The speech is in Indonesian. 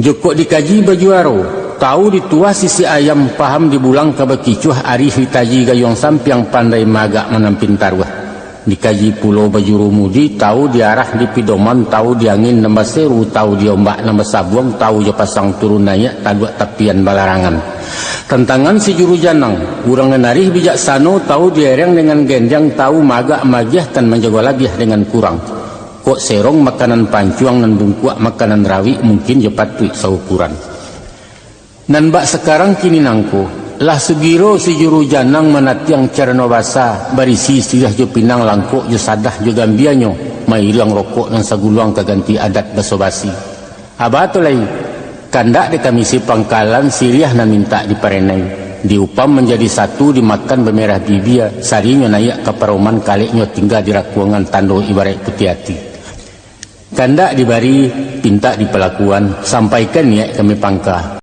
Joko dikaji bajuaro, tahu ditua sisi ayam paham dibulang kabakicuh ari hitaji gayong sampiang pandai magak menampin tarwah. Dikaji pulau bajuru mudi, tahu diarah di pidoman, tahu diangin nambah seru, tahu diombak nambah sabuang, tahu jo pasang turun naik tadua tapian balarangan. Tentangan si juru janang, urang narih bijaksano, tahu diereng dengan gendang, tahu magak magiah tan menjaga lagiah dengan kurang. Kok serong makanan pancuang nan bungkuak makanan rawi mungkin jepat tuik saukuran. Nan bak sekarang kini nangko lah segiro si juru janang menatiang cerno basa barisi sirah jo pinang langkok jo sadah jo gambianyo mailang rokok nan saguluang kaganti adat baso basi. Abatulai kandak de kamisi pangkalan siriah nan minta diparenai diupam menjadi satu dimakan bemerah bibia sarinyo nayak kaparoman kaleknyo tinggal di rakuangan tando ibarat putih hati. Kandak dibari pinta di pelakuan sampaikan ya kami pangka.